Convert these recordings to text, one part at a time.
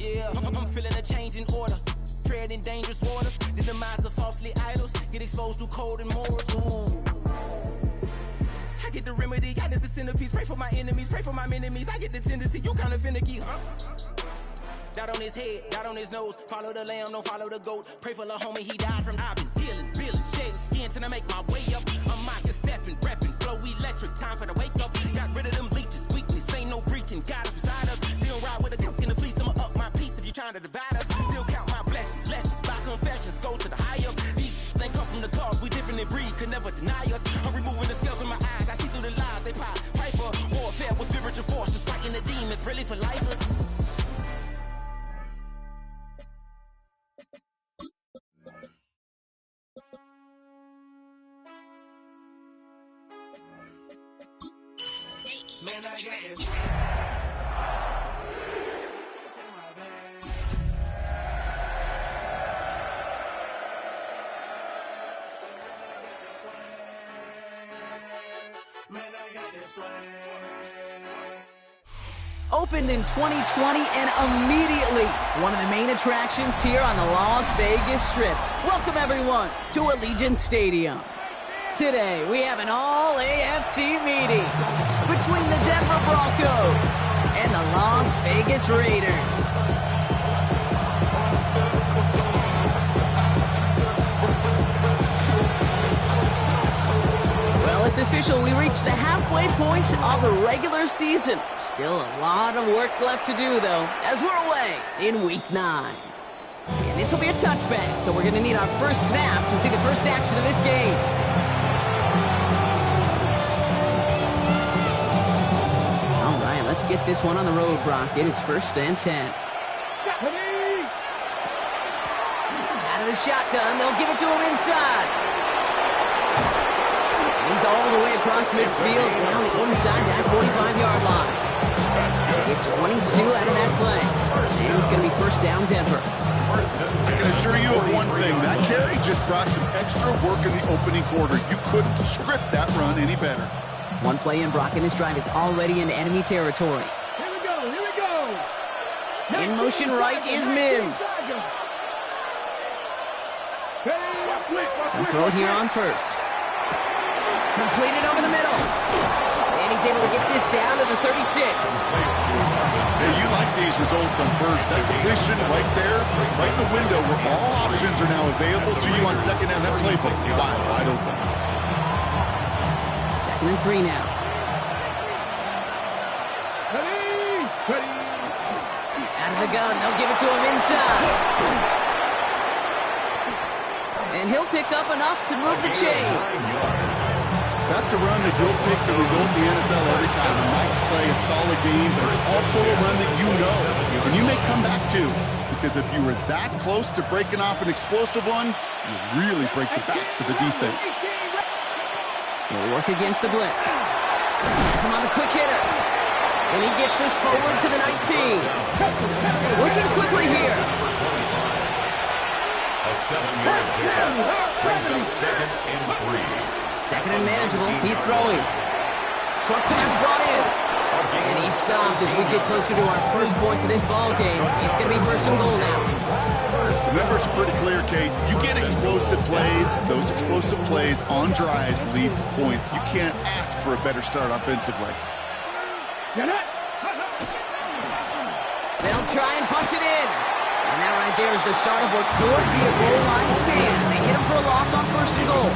Yeah, I'm feeling a change in order. Tread in dangerous waters. The demise of falsely idols. Get exposed through code and morals. Ooh. I get the remedy, God is the centerpiece. Pray for my enemies, pray for my enemies. I get the tendency, you kinda finicky, huh? Dot on his head, dot on his nose. Follow the lamb, don't follow the goat. Pray for the homie, he died from. I've been healing, feeling, shedding skin till I make my way up. I'm mocking, stepping, repping, flow electric. Time for the wake up. Got rid of them leeches, weakness, ain't no breaching. God is beside us. Still ride with a duke in the fleece. I'ma up my piece if you trying to divide us. Still count my blessings, lessons, by confessions. Go to the higher. These ain't come from the cause. We different in breed, could never deny us. I'm removing the scales from my eyes. I see through the lies they pop. Hyper warfare with spiritual force, just fighting the demons, really for lifers. Man, I got this. Opened in 2020 and immediately one of the main attractions here on the Las Vegas Strip. Welcome everyone to Allegiant Stadium. Today we have an all-AFC meeting between the Denver Broncos and the Las Vegas Raiders. Well, it's official. We reached the halfway point of the regular season. Still a lot of work left to do, though, as we're away in Week 9. And this will be a touchback, so we're going to need our first snap to see the first action of this game. All right, let's get this one on the road, Brock. It is 1st and 10. Out of the shotgun, they'll give it to him inside. He's all the way across midfield, down the inside that 45-yard line. Get 22 out of that play. And it's going to be 1st down Denver. I can assure you of one thing. That carry just brought some extra work in the opening quarter. You couldn't script that run any better. One play in, Brock, and this drive is already in enemy territory. Here we go, here we go. In motion right is Mims. And throw it here on 1st. Completed over the middle. And he's able to get this down to the 36. Hey, you like these results on 1st. That completion right there, right in the window where all options are now available to you on 2nd down. That playbook wide open. 2nd and 3 now. Ready. Out of the gun. They'll give it to him inside. And he'll pick up enough to move the chains. That's a run that you'll take the result in the NFL every time. A nice play, a solid game, but it's also a run that you know and you may come back to, because if you were that close to breaking off an explosive one, you really break the backs of the defense. He'll work against the blitz. Gets him on the quick hitter. And he gets this forward to the 19. Working quickly here. A 7-yard pickup brings up 2nd and 3. 2nd and manageable. He's throwing. Short pass brought in. And he's stopped as we get closer to our first points of this ball game. It's going to be 1st and goal now. The numbers are pretty clear, Kate. You get explosive plays. Those explosive plays on drives lead to points. You can't ask for a better start offensively. They'll try and punch it in. And that right there is the start of what could be a goal line stand. They hit him for a loss on 1st and goal.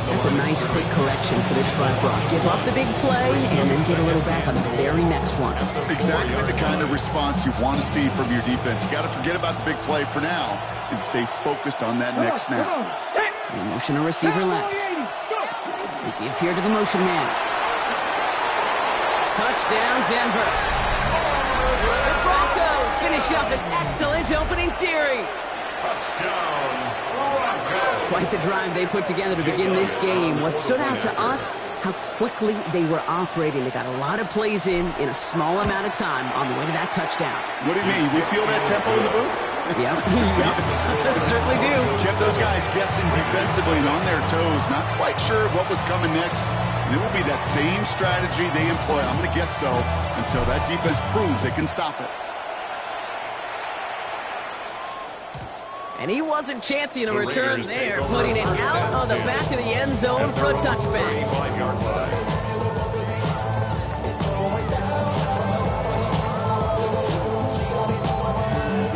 That's a nice quick correction for this front row. Give up the big play and then get a little back on the very next one. Exactly the kind of response you want to see from your defense. You got to forget about the big play for now and stay focused on that next snap. The motion a receiver left. They give here to the motion man. Touchdown Denver. The Broncos finish up an excellent opening series. Touchdown, Broncos. Quite the drive they put together to begin this game. What stood out to us, how quickly they were operating. They got a lot of plays in a small amount of time on the way to that touchdown. What do you mean? We feel that tempo in the booth? Yep. Certainly do. Kept those guys guessing defensively and on their toes, not quite sure what was coming next. And it will be that same strategy they employ, I'm going to guess so, until that defense proves they can stop it. And he wasn't chancing a return there, putting it out on the back of the end zone for a touchback. 35-yard line.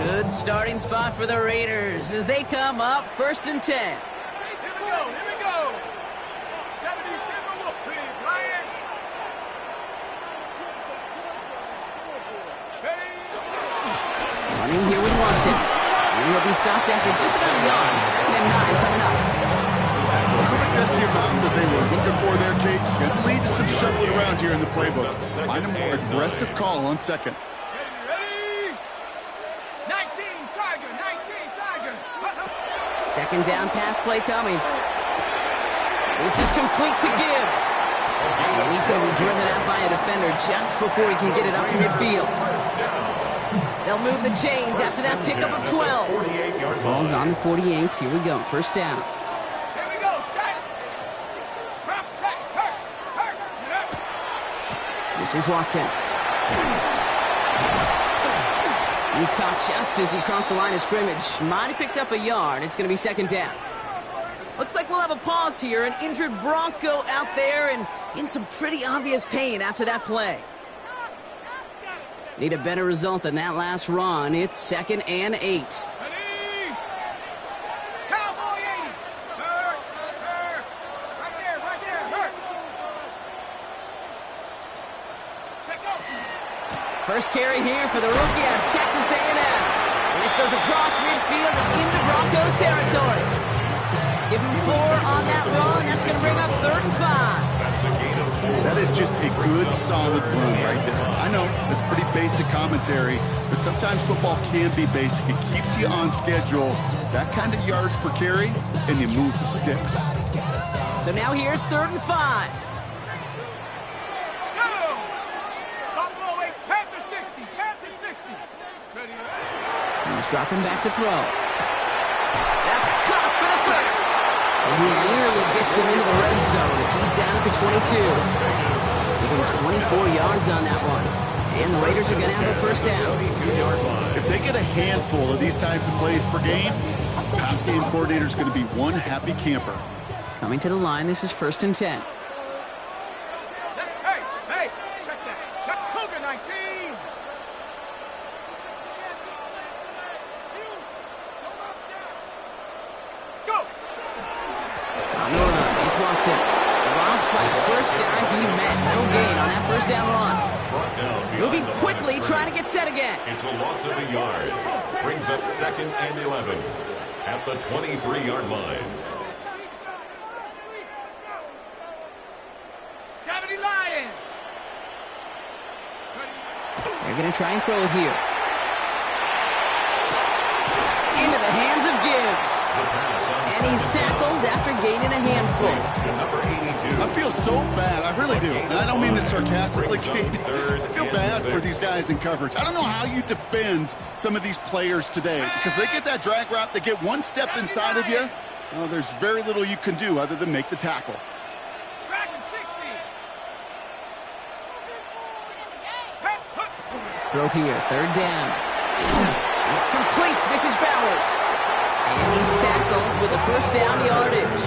Good starting spot for the Raiders as they come up 1st and 10. Here we go. Here we go. 70-10 look, please, Ryan. Running here with Watson. And he'll be stopped after just about a yard. 2nd and 9 coming up. I don't think that's the amount that they were looking for there, Kate. Going to lead to some shuffling around here in the playbook. Find a more aggressive call on 2nd. Ready? 19, Tiger. 19, Tiger. 2nd down pass play coming. This is complete to Gibbs. And he's going to be driven out by a defender just before he can get it up to midfield. They'll move the chains after that pickup of 12. Ball's on the 48. Here we go. 1st down. Here we go, shot. This is Watson. He's caught just as he crossed the line of scrimmage. Might have picked up a yard. It's going to be 2nd down. Looks like we'll have a pause here. An injured Bronco out there and in some pretty obvious pain after that play. Need a better result than that last run. It's 2nd and 8. Ready? Cowboy 80. Hurt. Right there, hurt. Check out. First carry here for the rookie out of Texas A&M. And this goes across midfield and into Broncos territory. Give him 4 on that run. That's going to bring up 3rd and 5. That is just a good, solid run right there. I know, it's pretty basic commentary, but sometimes football can be basic. It keeps you on schedule, that kind of yards per carry, and you move the sticks. So now here's 3rd and 5. Buffalo 8, Panther 60, Panther 60. Ready? He's dropping back to throw. That's caught for the 1st. And he nearly gets him into the red zone as he's down at the 22. Give him 24 yards on that one. And the Raiders are going to have a 1st down. If they get a handful of these types of plays per game, pass game coordinator is going to be one happy camper. Coming to the line, this is 1st and 10. Hey, check that. Check Cougar 19. Go. On the run, it's Watson. Drops by the first guy he met. No gain on that 1st down run. Moving quickly, trying to get set again. It's a loss of a yard. Brings up 2nd and 11 at the 23-yard line. 70 Lions. They're going to try and throw it here. Into the hands of Gibbs. And he's tackled after gaining a handful. I feel so bad. I really do. And I don't mean this sarcastically, Kate. I feel bad for these guys in coverage. I don't know how you defend some of these players today because they get that drag route, they get one step inside of you. Well, there's very little you can do other than make the tackle. Dragon 60. Throw here, 3rd down. It's complete. This is Bowers. And he's tackled with the 1st down yardage.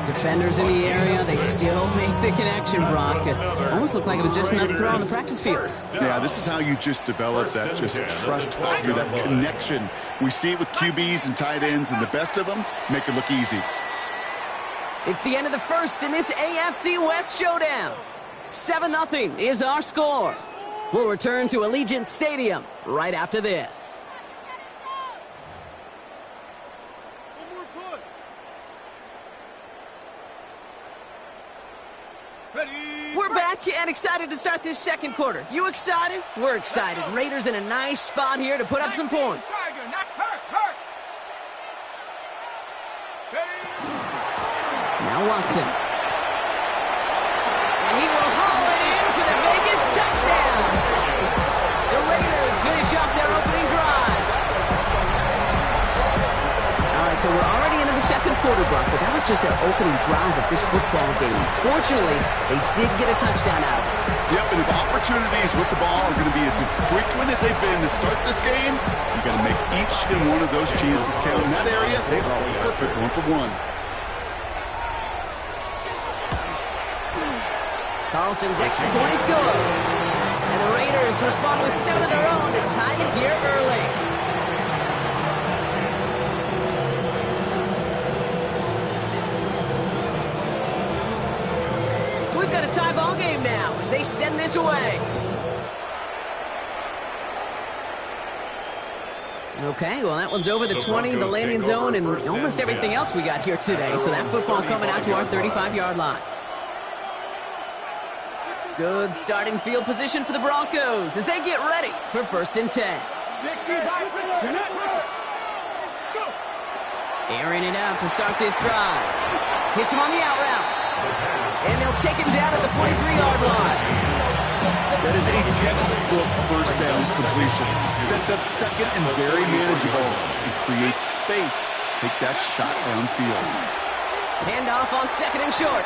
Defenders in the area, they still make the connection, Brock. It almost looked like it was just another throw on the practice field. Yeah, this is how you just develop that just trust factor, that connection. We see it with QBs and tight ends, and the best of them make it look easy. It's the end of the 1st in this AFC West showdown. 7-0 is our score. We'll return to Allegiant Stadium right after this. We're back and excited to start this 2nd quarter. You excited? We're excited. Raiders in a nice spot here to put up some points. Now Watson. And he will haul it in for the Vegas touchdown. The Raiders finish off their opening drive. All right, so we're already into the 2nd quarter, Brock, but that was was just their opening drive of this football game. Fortunately, they did get a touchdown out of it. Yep, and if opportunities with the ball are going to be as frequent as they've been to start this game, you got to make each and one of those chances count. In that area, they are perfect 1-for-1. Carlson's extra point is good. And the Raiders respond with 7 of their own to tie it here early. So we've got a tie ball game now as they send this away. Okay, well, that one's over the 20, the landing zone, and almost everything else we got here today. So that football coming out to our 35-yard line. Good starting field position for the Broncos as they get ready for 1st and 10. Airing it out to start this drive. Hits him on the out route. And they'll take him down at the 43-yard line. That is a textbook first down completion. Sets up second and very manageable. And creates space to take that shot downfield. Handoff on 2nd and short.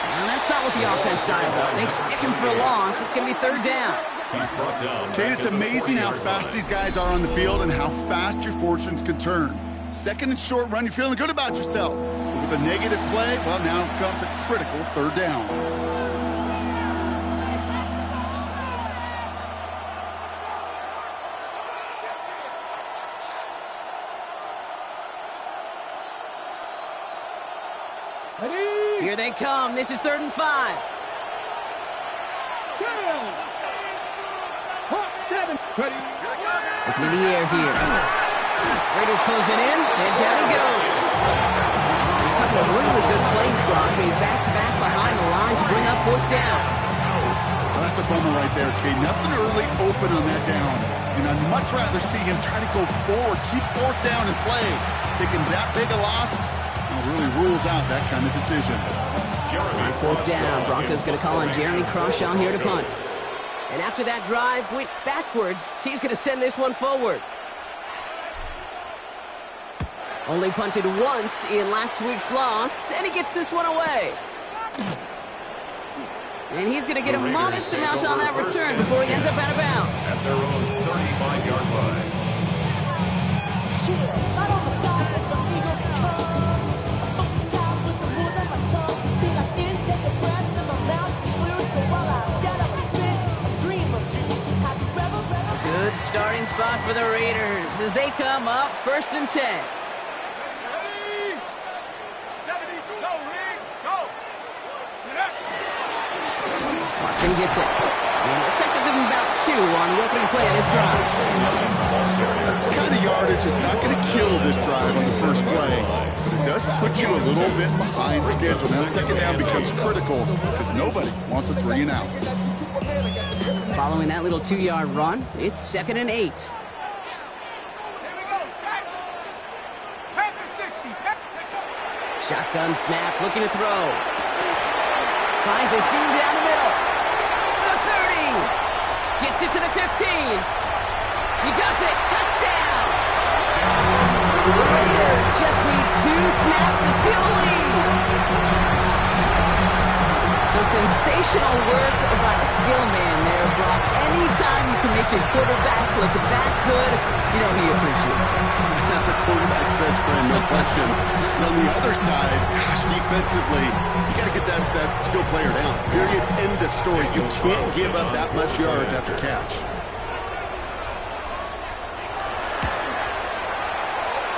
Well, that's not what the offense dialed up. They stick him for a loss. It's going to be 3rd down. Kate, it's amazing how fast these guys are on the field and how fast your fortunes can turn. 2nd and short run, you're feeling good about yourself. But with a negative play, well, now comes a critical 3rd down. Here they come. This is 3rd and 5. Looking in the air here. Raiders closing in, and down he goes. A couple of really good plays, Brock, made back-to-back behind the line to bring up 4th down. Well, that's a bummer right there, Kate. Nothing early open on that down. And I'd much rather see him try to go forward, keep 4th down and play. Taking that big a loss really rules out that kind of decision. 4th down. Broncos going to call on Jeremy Crawshaw here to punt. And after that drive went backwards, he's going to send this one forward. Only punted once in last week's loss, and he gets this one away. And he's going to get a modest amount on that return before he ends up out of bounds. At their own 35-yard line. Good starting spot for the Raiders as they come up 1st and 10. Watson gets it. And it looks like they'll give him about 2 on the opening play of this drive. That's the kind of yardage that's not going to kill this drive on the first play. But it does put you a little bit behind schedule. Now 2nd down becomes critical because nobody wants a 3 and out. Following that little 2-yard run, it's 2nd and 8. Shotgun snap, looking to throw. Finds a seam down the middle. The 30. Gets it to the 15. He does it. Touchdown. The Raiders just need 2 snaps to steal the lead. So sensational work by the skill man there, Brock. Anytime you can make your quarterback look that good, you know he appreciates it. That's a quarterback's best friend, no question. And on the other side, gosh, defensively, you got to get that skill player down. Period. End of story. You can't give up that much yards after catch.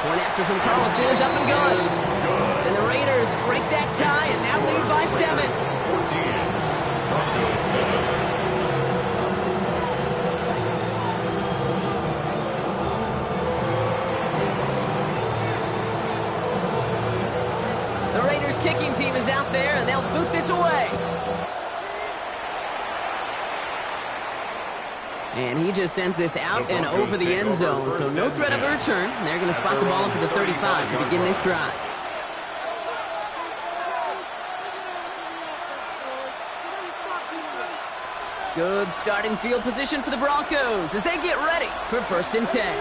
Point after from Carlson is up and good. And the Raiders break that tie and now lead by 7. 14. Broncos 7. The Raiders kicking team is out there and they'll boot this away. And he just sends this out and over the end zone. So no threat of a return. They're going to spot the ball up at the 35 to begin this drive. Good starting field position for the Broncos as they get ready for 1st and 10.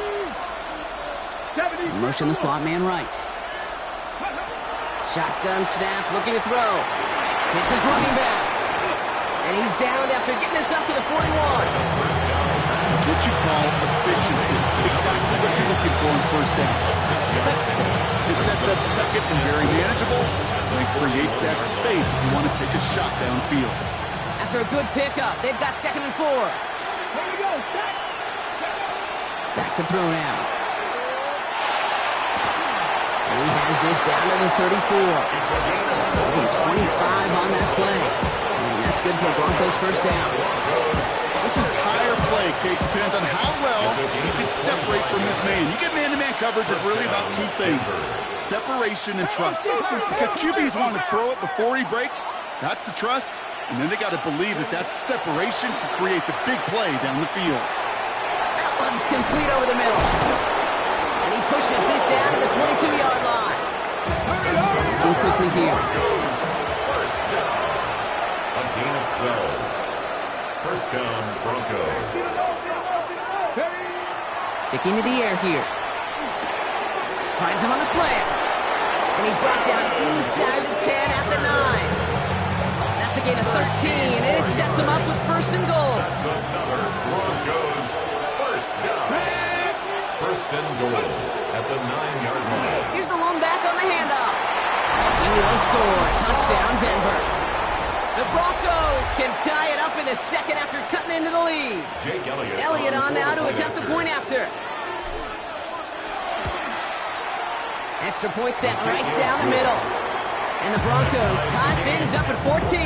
Motion the slot man right. Shotgun snap, looking to throw. Hits his running back. And he's down after getting this up to the 41. That's what you call efficiency. Exactly what you're looking for in first down. It sets up second and very manageable, and it creates that space if you want to take a shot downfield. After a good pickup, they've got 2nd and 4. Back to throw now. And he has this down to the 34. 25 on that play. And that's good for Broncos first down. This entire play, Kate, depends on how well you can separate from this man. You get man-to-man coverage of really about two things, separation and trust. Because QBs want to throw it before he breaks. That's the trust. And then they got to believe that that separation can create the big play down the field. That one's complete over the middle. And he pushes this down to the 22-yard line. Go quickly here. First down. A gain of 12. First down, Broncos. Sticking to the air here. Finds him on the slant. And he's brought down inside the 10 at the 9. That's a gain of 13, and it sets him up with 1st and goal. That's another Broncos first down. First and goal at the 9-yard line. Here's the lone back on the handoff. He will score. Touchdown, Denver. The Broncos can tie it up in the second after cutting into the lead. Jake Elliott. Elliott on now to attempt a point after. Extra point set right down the middle. And the Broncos tie things up at 14.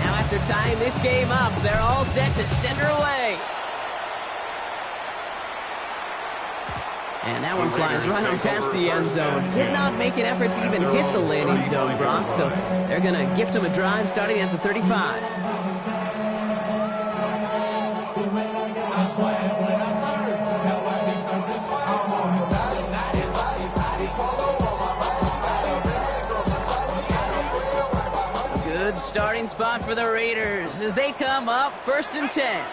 Now after tying this game up, they're all set to send her away. And that one flies right on past the end zone. Did not make an effort to even hit the landing zone, Brock, so they're going to gift him a drive starting at the 35. Good starting spot for the Raiders as they come up 1st and 10.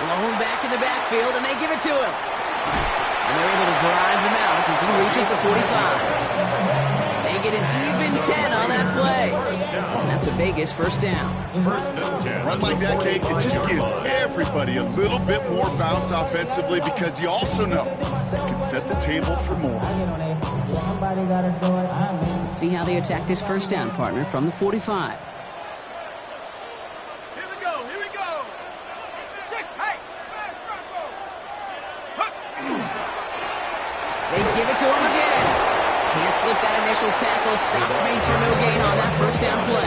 Lone back in the backfield, and they give it to him. And they're able to drive him out as he reaches the 45. They get an even 10 on that play. And that's a Vegas first down. First and 10. Run like that, Kate, it just gives everybody a little bit more bounce offensively because you also know you can set the table for more. Let's see how they attack this first down, partner, from the 45. To him again. Can't slip that initial tackle. Stops made for no gain on that first down play.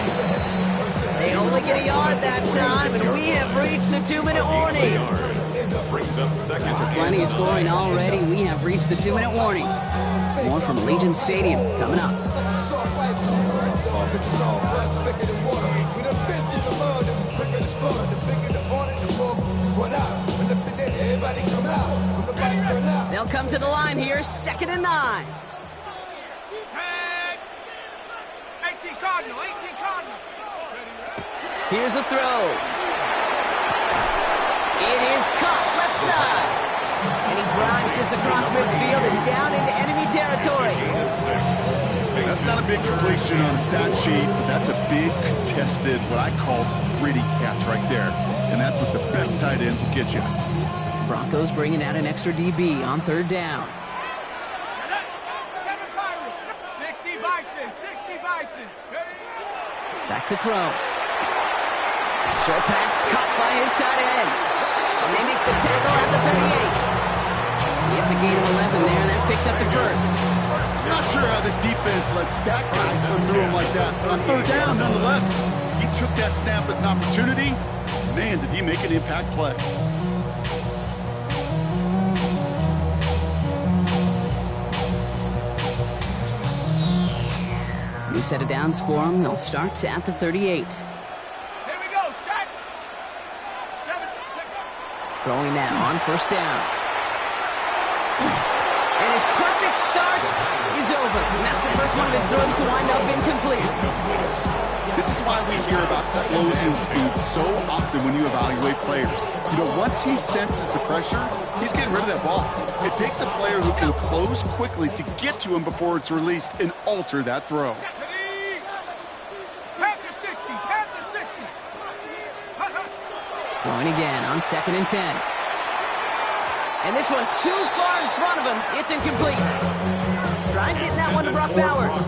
They only get a yard that time, and we have reached the 2-minute warning. Brings up second. After plenty of scoring already, we have reached the 2-minute warning. More from Allegiant Stadium coming up. They'll come to the line here, 2nd and 9. 18 Cardinal. Here's a throw. It is caught left side. And he drives this across midfield and down into enemy territory. That's not a big completion on the stat sheet, but that's a big contested, what I call gritty catch right there. And that's what the best tight ends will get you. Broncos bringing out an extra DB on 3rd down. 60 Bison. Back to throw. Short pass caught by his tight end. And they make the tackle at the 38. It's a gain of 11 there. That picks up the first. Not sure how this defense let that guy slip through him like that. But on 3rd down, nonetheless, he took that snap as an opportunity. Man, did he make an impact play. New set of downs for them. They'll start at the 38. Here we go, set. 7. Throwing now on first down. And his perfect start is over. And that's the first one of his throws to wind up incomplete. This is why we hear about closing speed so often when you evaluate players. You know, once he senses the pressure, he's getting rid of that ball. It takes a player who can close quickly to get to him before it's released and alter that throw. Throwing again on 2nd and 10. And this one too far in front of him. It's incomplete. Trying getting that one to Brock Bowers.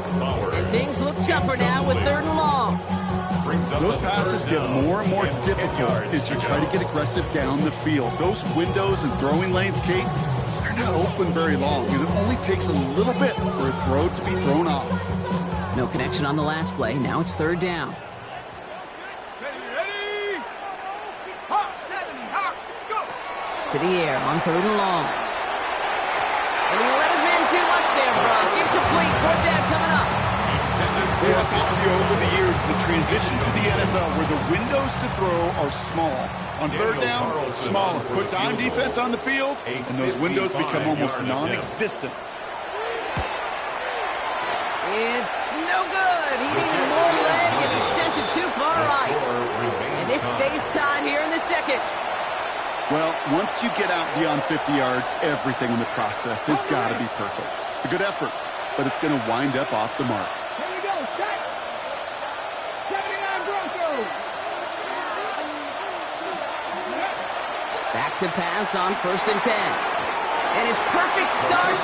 And things look tougher now with 3rd and long. Those passes get more and more difficult as you try to get aggressive down the field. Those windows and throwing lanes, Kate, they're not open very long, and it only takes a little bit for a throw to be thrown off. No connection on the last play. Now it's 3rd down. To the air on 3rd and long. And he let his man too much there, Brock. Incomplete. 4th down coming up. Hey, I've talked to you over the years, the transition to the NFL where the windows to throw are small. On 3rd down, smaller. Put dime defense on the field, and those windows become almost non-existent. It's no good. He needed more leg, and he sent it too far right. And this stays tied here in the 2nd. Well, once you get out beyond 50 yards, everything in the process has got to be perfect. It's a good effort, but it's going to wind up off the mark. Here we go, set. 79 Broncos. Back to pass on 1st and 10. And his perfect start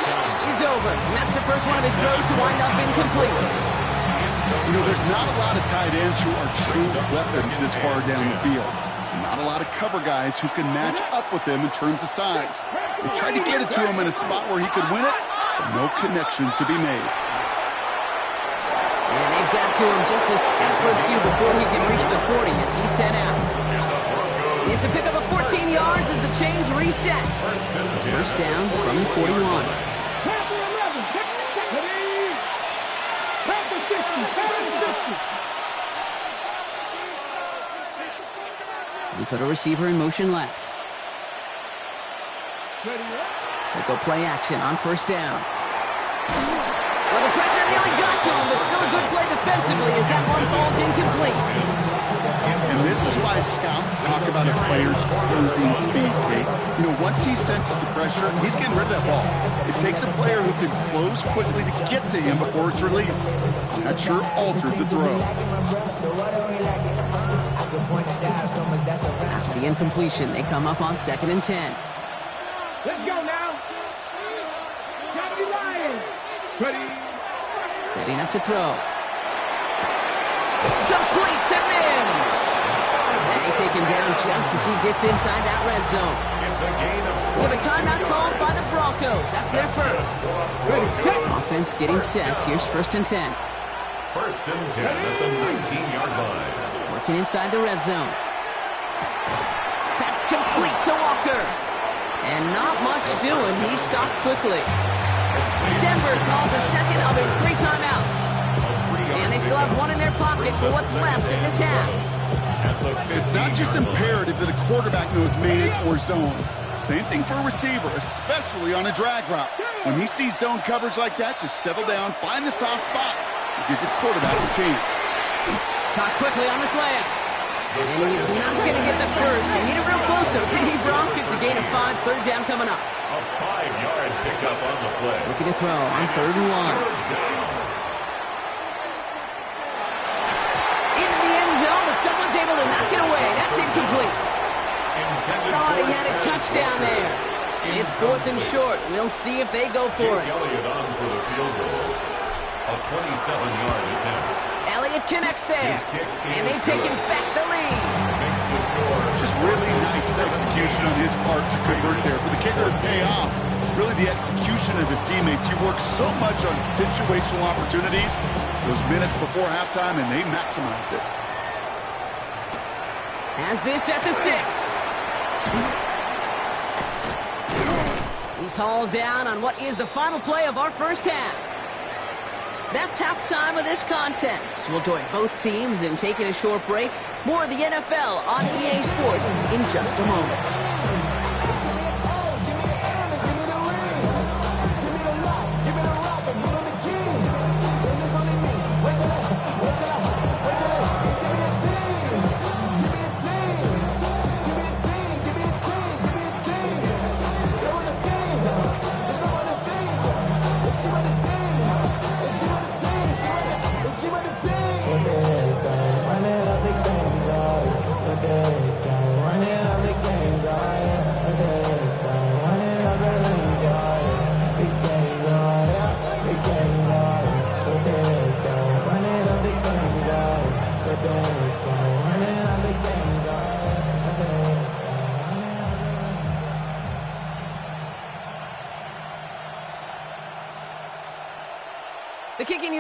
is over. And that's the first one of his throws to wind up incomplete. You know, there's not a lot of tight ends who are true weapons this far down the field. Not a lot of cover guys who can match up with him in terms of size. They tried to get it to him in a spot where he could win it, but no connection to be made. And they've got to him just a step or two before he can reach the 40 as he's sent out. It's a pickup of 14 yards as the chains reset. First down from the 41. We put a receiver in motion left. They go play action on 1st down. Well, the pressure nearly got to him, but still a good play defensively as that one falls incomplete. And this is why scouts talk about a player's closing speed, Kate. You know, once he senses the pressure, he's getting rid of that ball. It takes a player who can close quickly to get to him before it's released. And that sure altered the throw. After the incompletion, they come up on 2nd and 10. Let's go now. Ready. Setting up to throw. Complete to Mims. And they take him down just as he gets inside that red zone. We have a timeout called by the Broncos. That's their first. Offense getting set. Here's 1st and 10. 1st and 10 at the 19-yard line. Working inside the red zone. Pass complete to Walker. And not much doing. He stopped quickly. Denver calls the second of its 3 timeouts. And they still have one in their pocket for what's left in this half. It's not just imperative that a quarterback knows man or zone. Same thing for a receiver, especially on a drag route. When he sees zone coverage like that, just settle down, find the soft spot, and give your quarterback a chance. Caught quickly on the slant. And he's not going to get the first. He hit it real close, though. Timmy Brown gets a gain of 5. 3rd down coming up. A 5-yard pickup on the play. Looking to throw on 3rd and 1. Into the end zone, but someone's able to knock it away. That's incomplete. Thought he had a touchdown there. And it's 4th and short. We'll see if they go for it. Elliott on for the field goal. A 27-yard attempt. Elliott connects there. And they've taken back the lead. Just really nice execution on his part to convert there. For the kicker to pay off, really the execution of his teammates. He worked so much on situational opportunities those minutes before halftime, and they maximized it. Has this at the 6. He's hauled down on what is the final play of our first half. That's halftime of this contest. We'll join both teams in taking a short break. More of the NFL on EA Sports in just a moment.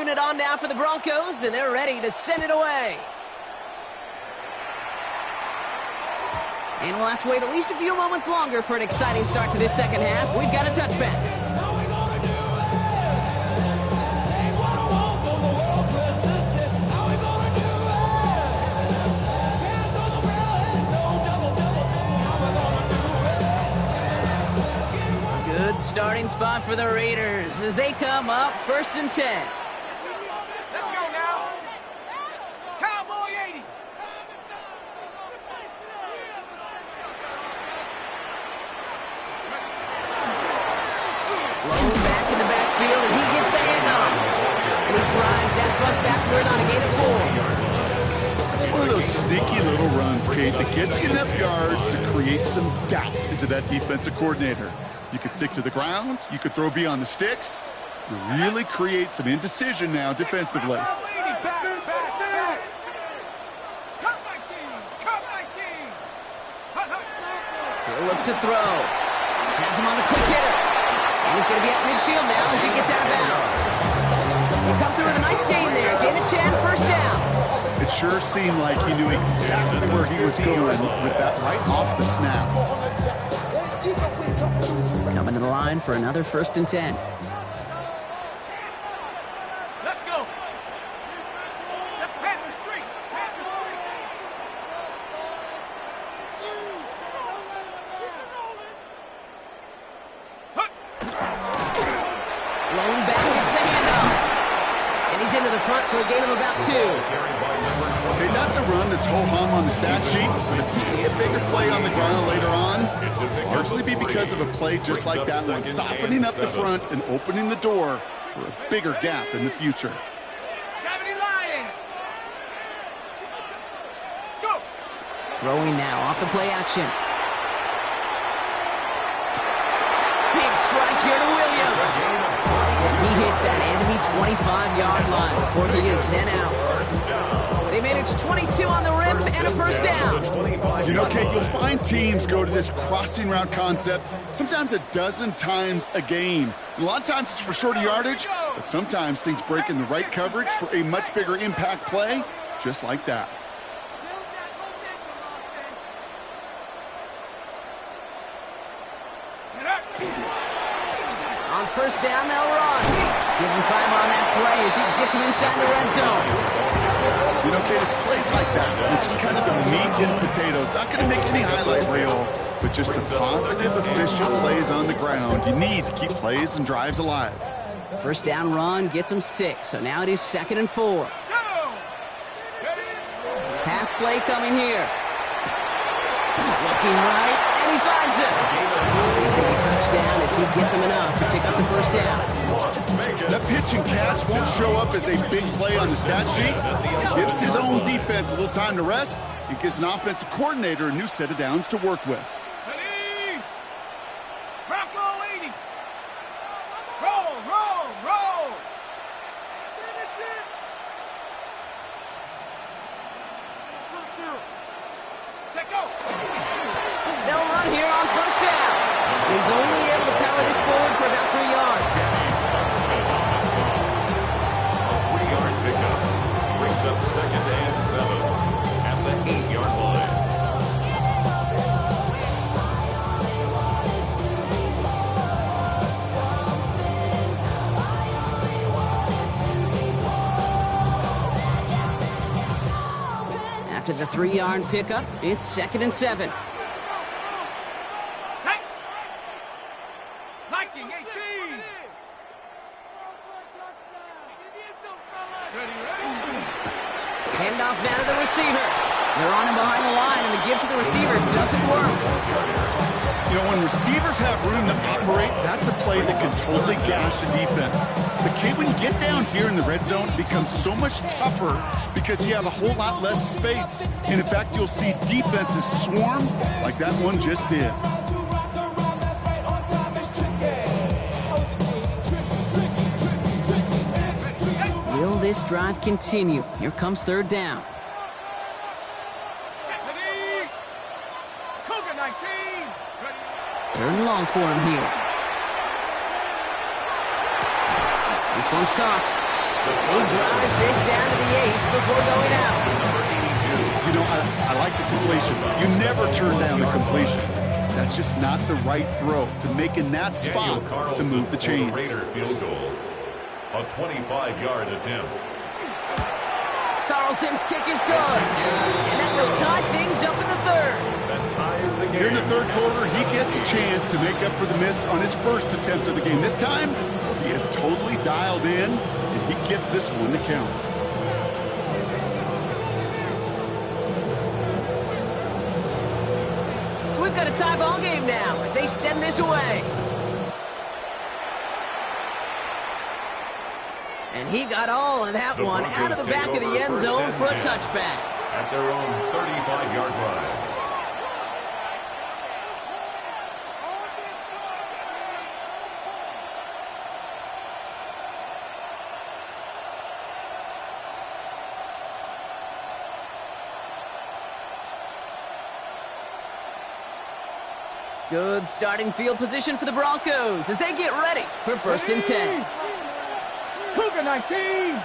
Putting it on now for the Broncos, and they're ready to send it away. And we'll have to wait at least a few moments longer for an exciting start to this second half. We've got a touchback. Good starting spot for the Raiders as they come up 1st and 10. Let's go now. Cowboy 80. Low back in the backfield, and he gets the handoff. And he drives that front backward on a gain of 4. It's one of those sneaky little runs, Kate, that gets you enough yards to create some doubt into that defensive coordinator. You could stick to the ground. You could throw beyond the sticks. You really create some indecision now defensively. Back. Cut my team. He'll look to throw. Has him on the quick hitter. And he's going to be at midfield now as he gets out of bounds. He comes through with a nice gain there. Gain of 10, first down. It sure seemed like he knew exactly where he was going with that right off the snap. Coming to the line for another 1st and 10. Let's go. Panther Street. Lone back gets the handoff. And he's into the front for a gain of about 2. Okay, that's a run that's ho-hum on the stat sheet, but if you see a bigger play on the ground later on, it'll largely be because of a play just like that one, softening up the front and opening the door for a bigger gap in the future. 70 Lion. Go. Throwing now off the play action. Big strike here to Williams. He hits that enemy 25-yard line before he is sent out. They manage 22 on the rip and a first down. You know, Kate, you'll find teams go to this crossing route concept sometimes a dozen times a game. A lot of times it's for shorter yardage, but sometimes things break in the right coverage for a much bigger impact play, just like that. On first down, they'll run. Give him 5 on that play as he gets him inside the red zone. You know, Kate, it's plays like that, which is kind of the meat and potatoes. Not going to make any highlight reel, but just the positive, efficient plays on the ground. You need to keep plays and drives alive. First down run gets him 6, so now it is 2nd and 4. Pass play coming here. Looking right, and he finds it. He's going to be touchdown as he gets him enough to pick up the first down. That pitch and catch won't show up as a big play on the stat sheet. It gives his own defense a little time to rest. It gives an offensive coordinator a new set of downs to work with. Ready? Bronco 80. Roll. Finish it. Check go. They'll run here on first down. He's only able to power this forward for about 3 yards. A 3-yard pickup brings up 2nd and 7 at the 8-yard line. After the 3-yard pickup, it's 2nd and 7. Check. Liking 18. Handoff now to the receiver. They're on him behind the line, and the give to the receiver doesn't work. You know, when receivers have room to operate, that's a play that can totally gash a defense. But Kate, when you get down here in the red zone, it becomes so much tougher because you have a whole lot less space. And in fact, you'll see defenses swarm like that one just did. Will this drive continue? Here comes 3rd down. Ready? Cougar 19. Ready? 3rd and long for him here. This one's caught. He drives this down to the 8s before going out. You know, I like the completion. You never turn down a completion. That's just not the right throw to make in that spot to move the chains. Raider field goal. A 25-yard attempt. Carlson's kick is good. And that will tie things up in the third. That ties the game. Here in the third quarter, he gets a chance to make up for the miss on his first attempt of the game. This time, he is totally dialed in, and he gets this one to count. So we've got a tie ball game now as they send this away. And he got all of that one out of the back of the end zone for a touchback. At their own 35-yard line. Good starting field position for the Broncos as they get ready for 1st and 10. Cougar 19.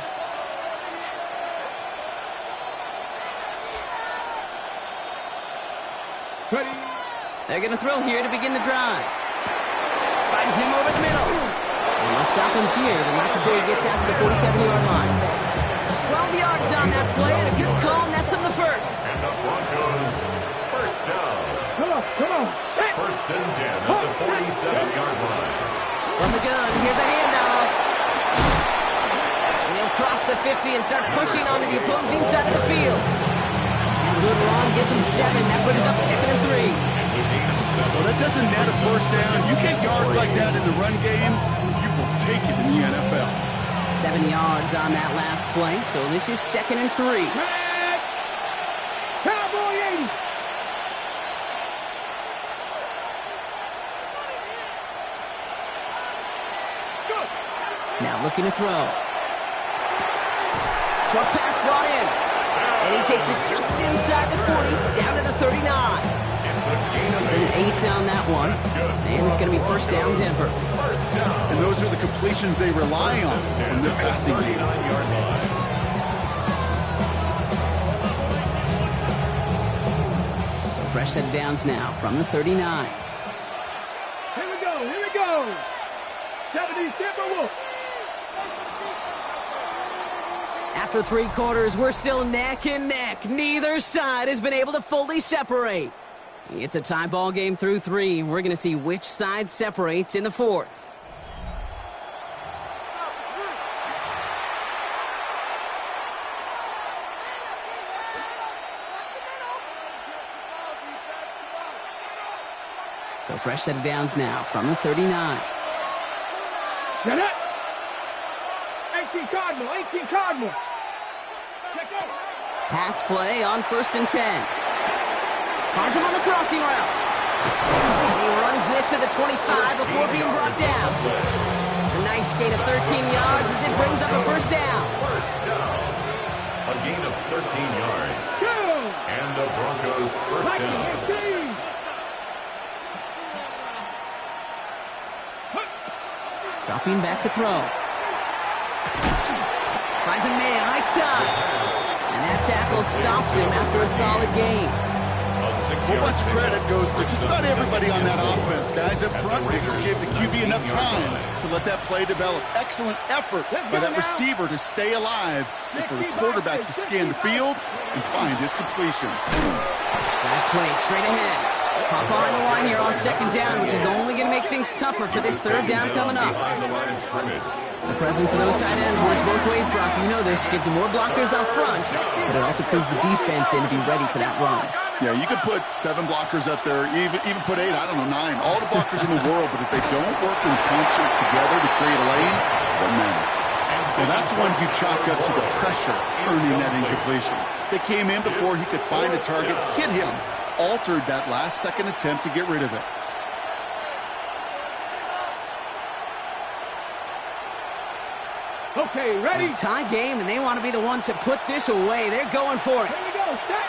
Ready. They're going to throw here to begin the drive. Finds him over the middle. And they'll stop him here, but not before he gets out to the 47-yard line. 12 yards on that play, and a good call, and that's on the first. And the Broncos first down. Come on. First and 10 at the 47-yard line. From the gun, here's a handoff. And he'll cross the 50 and start pushing onto the opposing side of the field. Good run, gets him 7. That puts us up 2nd and 3. It's a gain of 7. Well, that doesn't net a first down. You get yards like that in the run game, you will take it in the NFL. 7 yards on that last play, so this is 2nd and 3. Red. Cowboy 80. Now looking to throw. Short pass brought in. And he takes it just inside the 40, down to the 39. It's a gain of 8. 8 on that one. And it's going to be first down, Denver. First down. And those are the completions they rely on in their passing game. 39-yard line. So fresh set of downs now from the 39. Here we go. 70 Timberwolves. After 3 quarters, we're still neck and neck. Neither side has been able to fully separate. It's a tie ball game through 3. We're going to see which side separates in the 4th. So fresh set of downs now from the 39. Get it. 18 Cardinal. Pass play on 1st and 10. Finds him on the crossing route. And he runs this to the 25 before being brought down. A nice gain of 13 yards as it brings up a first down. First down. A gain of 13 yards. And the Broncos first down. Dropping back to throw. Finds a man right side. And that tackle stops him after a solid gain. Well, much credit goes to just about everybody on that offense. Guys up front, they gave the QB enough time to let that play develop. Excellent effort by that receiver to stay alive and for the quarterback to scan the field and find his completion. That play straight ahead. Hop behind the line here on 2nd down, which is only going to make things tougher for this 3rd down coming up. The presence of those tight ends works both ways, Brock. You know this. Gives them more blockers out front, but it also puts the defense in to be ready for that run. Yeah, you could put 7 blockers up there, even put 8, I don't know, 9. All the blockers in the world, but if they don't work in concert together to create a lane, it doesn't matter. So that's one you chalk up to the pressure earning that incompletion. They came in before he could find a target, hit him, altered that last-second attempt to get rid of it. Okay, ready? Tie game, and they want to be the ones that put this away. They're going for it. Here we go, set.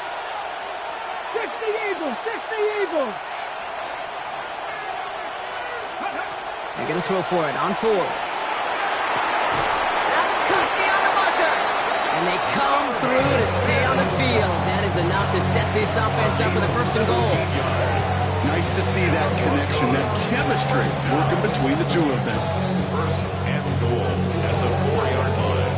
60 Eagles. They're going to throw for it on 4. That's cut beyond the And they come through to stay on the field. That is enough to set this offense up with a first and goal. Nice to see that connection, that chemistry working between the two of them. First and goal at the 4-yard line.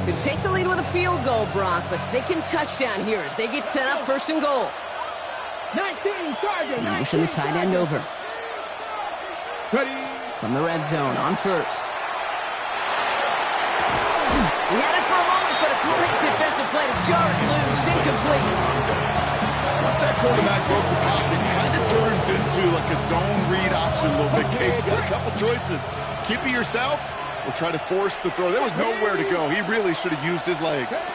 Could take the lead with a field goal, Brock, but thinking touchdown here as they get set up first and goal. 19, Charger, 19, Motion the tight end over. Ready. From the red zone on first. He had it for a moment, but a great defensive play to jar it loose. Incomplete. Once that quarterback broke the pocket, it kind of turns into like a zone read option a little bit. Kate, you got a couple choices. Keep it yourself or try to force the throw. There was nowhere to go. He really should have used his legs.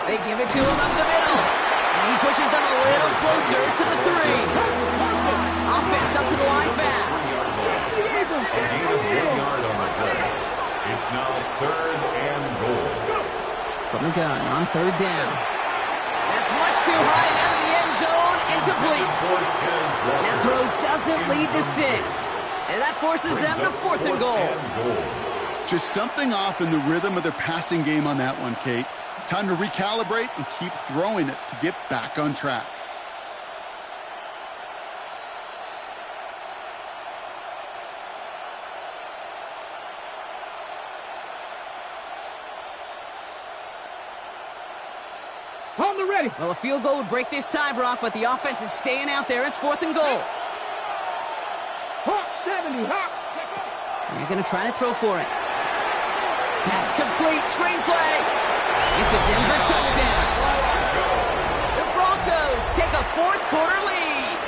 They give it to him up the middle. And he pushes them a little closer to the 3. Offense up to the line fast. A gain of 1 yard on the play. It's now 3rd and goal. From the gun on 3rd down. That's much too high and out of the end zone. Incomplete. That throw doesn't lead to 6. And that forces them to 4th and goal. Just something off in the rhythm of their passing game on that one, Kate. Time to recalibrate and keep throwing it to get back on track. On the ready. Well, a field goal would break this tie, Brock, but the offense is staying out there. It's 4th and goal. Hawk 70, Hawk. They're going to try to throw for it. Pass complete. Screenplay. It's a Denver touchdown. The Broncos take a 4th quarter lead.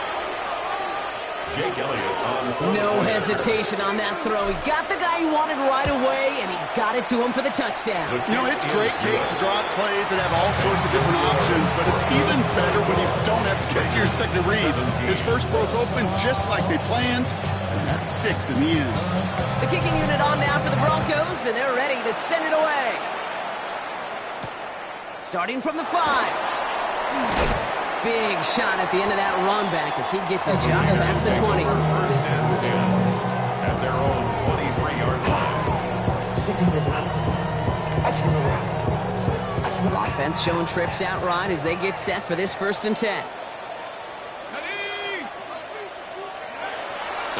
Jake Elliott on No hesitation on that throw. He got the guy he wanted right away, and he got it to him for the touchdown. You know, it's great, Kate, to draw up plays and have all sorts of different options, but it's even better when you don't have to get to your second read. His first broke open just like they planned, and that's 6 in the end. The kicking unit on now for the Broncos, and they're ready to send it away. Starting from the 5. Big shot at the end of that run back as he gets it just past the 20. First and 10 at their own 23-yard line. Offense showing trips out right as they get set for this 1st and 10.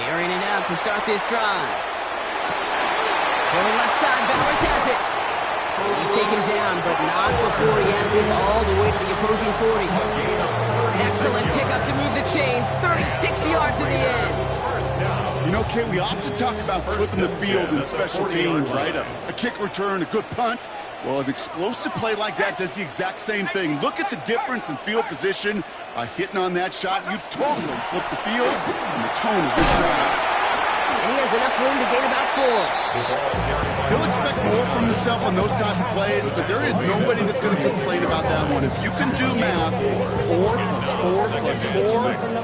Airing it out to start this drive. Going left side, Bowers has it. He's taken down, but not before he has this all the way to the opposing 40. Excellent pickup to move the chains. 36 yards in the end. You know, Kate, we often talk about flipping the field in special teams, right? A kick return, a good punt. Well, an explosive play like that does the exact same thing. Look at the difference in field position. By hitting on that shot, you've totally flipped the field and the tone of this drive. And he has enough room to gain about 4. He'll expect more from himself on those type of plays, but there is nobody that's going to complain about that one. If you can do math, 4 plus 4 plus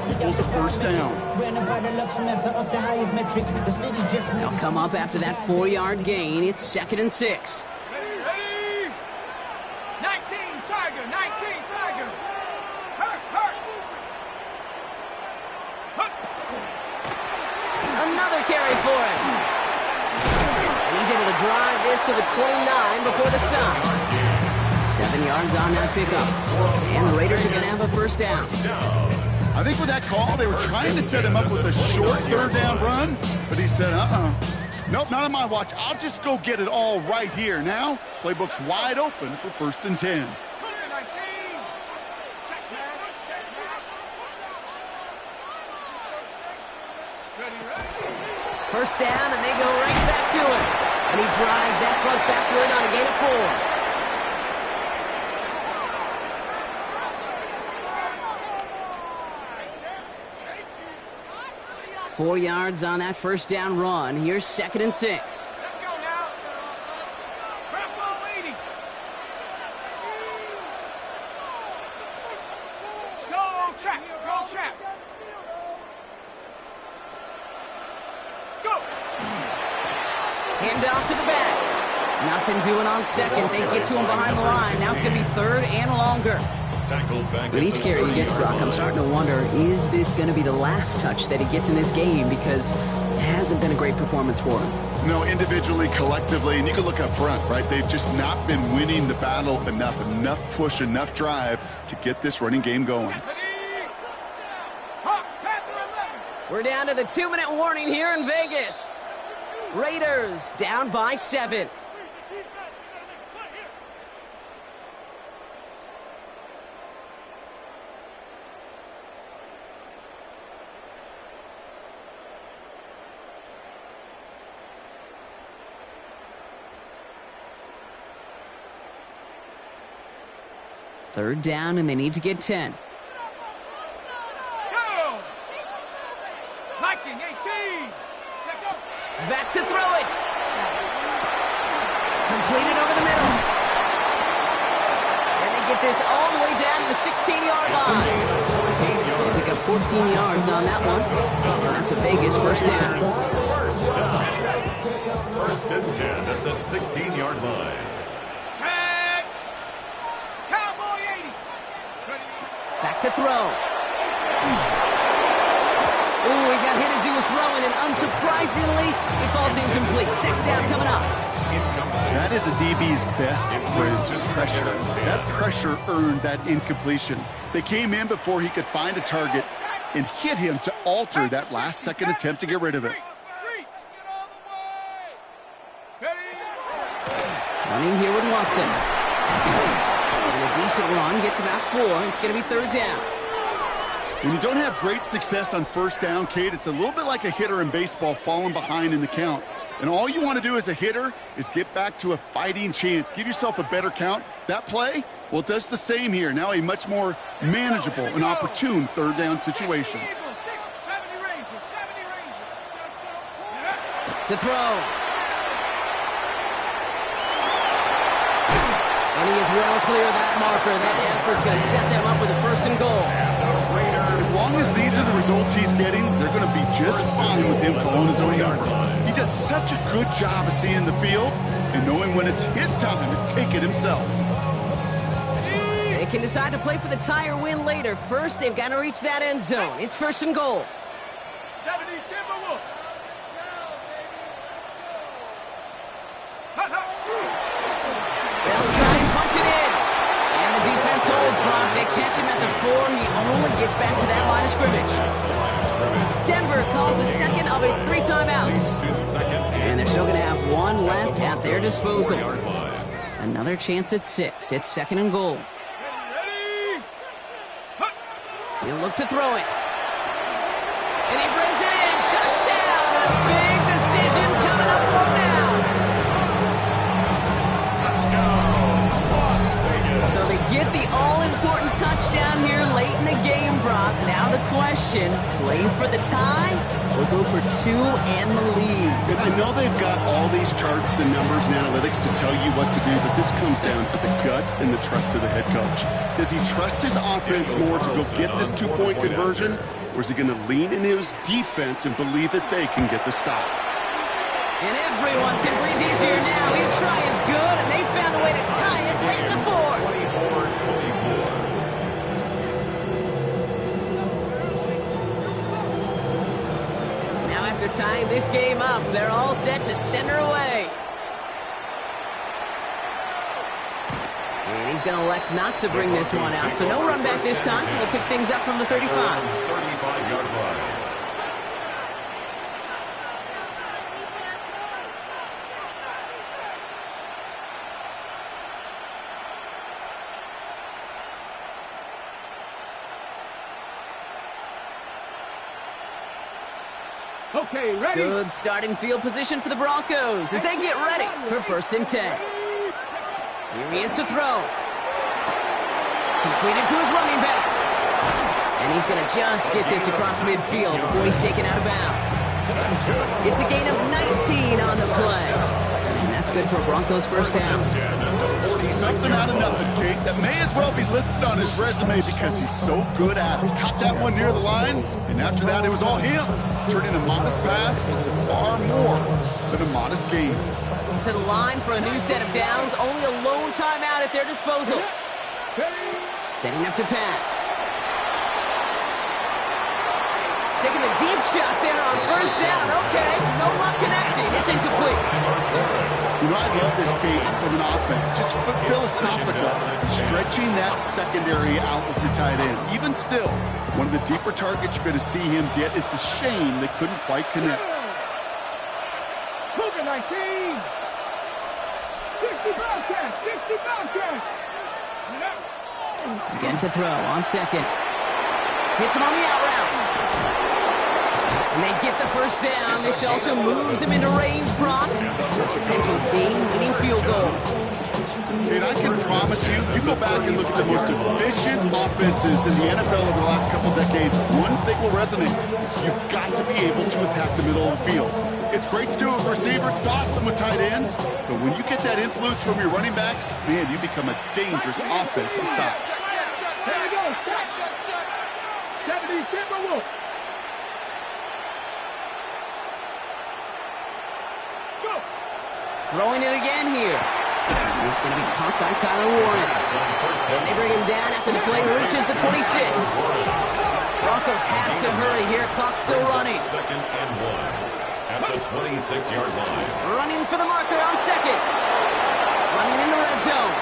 4 equals a first down. They'll come up after that 4-yard gain. It's 2nd and 6. Ready. 19, Tiger, 19, Tiger. Hurt, hurt. Another carry for him. And he's able to drive this to the 29 before the stop. 7 yards on that pickup. And the Raiders are going to have a first down. I think with that call, they were trying to set him up with a short 3rd down run, but he said, nope, not on my watch. I'll just go get it all right here. Now, playbook's wide open for 1st and 10. First down, and they go right back to it. And he drives that front backward on a gain of 4. 4 yards on that first down run. Here's 2nd and 6. Let's go now. Grab ball, lady. Go trap, go trap. Go. Hand off to the back. Nothing doing on 2nd. They get to him behind the line. Now it's going to be 3rd and longer. With each carry he gets, Brock, I'm starting to wonder, is this going to be the last touch that he gets in this game? Because it hasn't been a great performance for him. No, individually, collectively, and you can look up front, right? They've just not been winning the battle enough push, enough drive to get this running game going. We're down to the 2-minute warning here in Vegas. Raiders down by 7. Third down, and they need to get 10. Go! Liking 18. Back to throw it. Completed over the middle. And they get this all the way down to the 16-yard line. They pick up 14 yards on that one. And that's a Vegas first down. First and 10 at the 16-yard line. Back to throw. Ooh, he got hit as he was throwing, and unsurprisingly, he falls incomplete. Second down coming up. That is a DB's best friend, pressure. That pressure earned that incompletion. They came in before he could find a target and hit him to alter that last-second attempt to get rid of it. Running here with Watson. And a decent run gets about 4. It's going to be third down. When you don't have great success on first down, Kate, it's a little bit like a hitter in baseball falling behind in the count. And all you want to do as a hitter is get back to a fighting chance. Give yourself a better count. That play, well, it does the same here. Now a much more manageable and opportune third down situation. To throw. And he is well clear of that marker. That effort's going to set them up with a first and goal. As long as these are the results he's getting, they're going to be just fine with him calling his own yard. He does such a good job of seeing the field and knowing when it's his time to take it himself. They can decide to play for the tie or win later. First, they've got to reach that end zone. It's first and goal. 70 Timberwolves. They'll try and punch it in. And the defense holds, Brock. They catch him at the 4. He only gets back to that line of scrimmage. Denver calls the second of its 3 timeouts. And they're still going to have 1 left at their disposal. Another chance at 6. It's second and goal. He'll look to throw it. And he brings it in. Touchdown. A big decision coming up on now. So they get the all-important touchdown here late in the game, Brock. Now the question, play for the tie or go for 2 and the lead? And I know they've got all these charts and numbers and analytics to tell you what to do, but this comes down to the gut and the trust of the head coach. Does he trust his offense more to go get this 2-point conversion, or is he going to lean in his defense and believe that they can get the stop? And everyone can breathe easier now. His try is good, and they found a way to tie it late in the 4th. Now after tying this game up, they're all set to send her away. And he's going to elect not to bring this one out, so no run back this time. We'll pick things up from the 35. 35-yard line. Okay, ready? Good starting field position for the Broncos as they get ready for first and 10. Here he is to throw. Completed to his running back. And he's going to just get this across midfield before he's taken out of bounds. It's a gain of 19 on the play. And that's good for a Broncos first down. Something out of nothing, Kate. That may as well be listed on his resume because he's so good at it. Caught that one near the line, and after that, it was all him. Turning a modest pass into far more than a modest gain. To the line for a new set of downs. Only a lone timeout at their disposal. Setting up to pass. Taking a deep shot there on first down. Okay, no luck connecting. It's incomplete. You know, I love this game from an offense. Just philosophical. Stretching that secondary out with your tight end. Even still, one of the deeper targets you're going to see him get. It's a shame they couldn't quite connect. 19. 60 Bobcats. 60 Bobcats. Again to throw on second. Hits him on the out route. And they get the first down. This also moves him into range, Brock. Potential game-winning field goal. And I can promise you, you go back and look at the most efficient offenses in the NFL over the last couple decades, one thing will resonate. You've got to be able to attack the middle of the field. It's great to do it with receivers, toss them with tight ends, but when you get that influence from your running backs, man, you become a dangerous offense to stop. Here we go. 70 Timberwolves. Go. Throwing it again here. He's going to be caught by Tyler Warren. And they bring him down after the play reaches the 26. Broncos have to hurry here. Clock still running. Second and 1 at the 26-yard line. Running for the marker on second. Running in the red zone.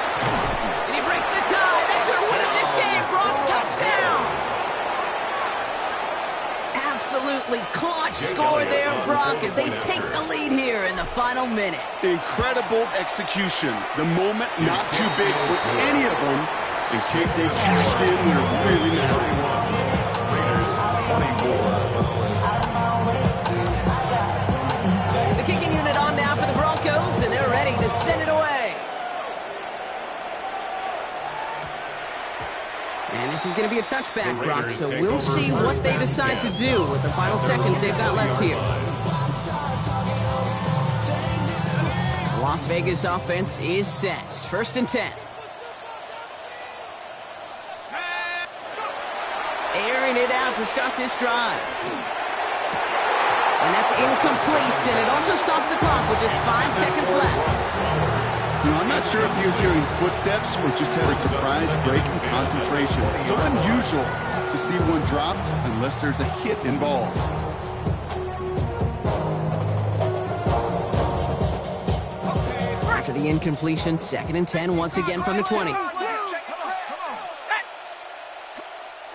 And he breaks the tie. That should win him this game. Brock, touchdown. Absolutely clutch score there, Brock, as they take the lead here in the final minutes. Incredible execution. The moment not too big for any of them. And Kate, they cashed in when it really mattered. Raiders 24. The kicking unit on now for the Broncos, and they're ready to send it away. And this is going to be a touchback, Brock, so we'll see what they decide to do with the final seconds they've got left here. Las Vegas offense is set. First and 10. Airing it out to start this drive. And that's incomplete, and it also stops the clock with just 5 seconds left. You know, I'm not sure if he was hearing footsteps or just had a surprise break in concentration. It's so unusual to see one dropped unless there's a hit involved. After the incompletion, second and 10 once again from the 20.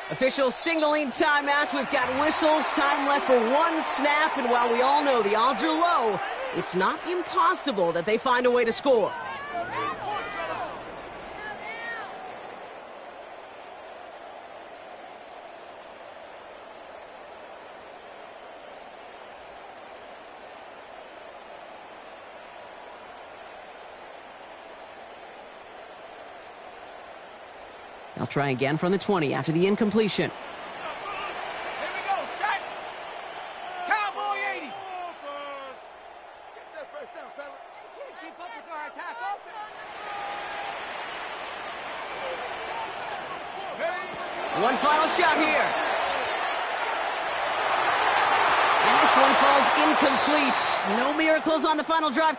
Officials signaling timeouts. We've got whistles, time left for one snap, and while we all know the odds are low, it's not impossible that they find a way to score. They'll try again from the 20 after the incompletion. Here we go. Shot. Cowboy 80. Get that first down, fella. Can't keep up with our attack offense. One final shot here. And this one falls incomplete. No miracles on the final drive.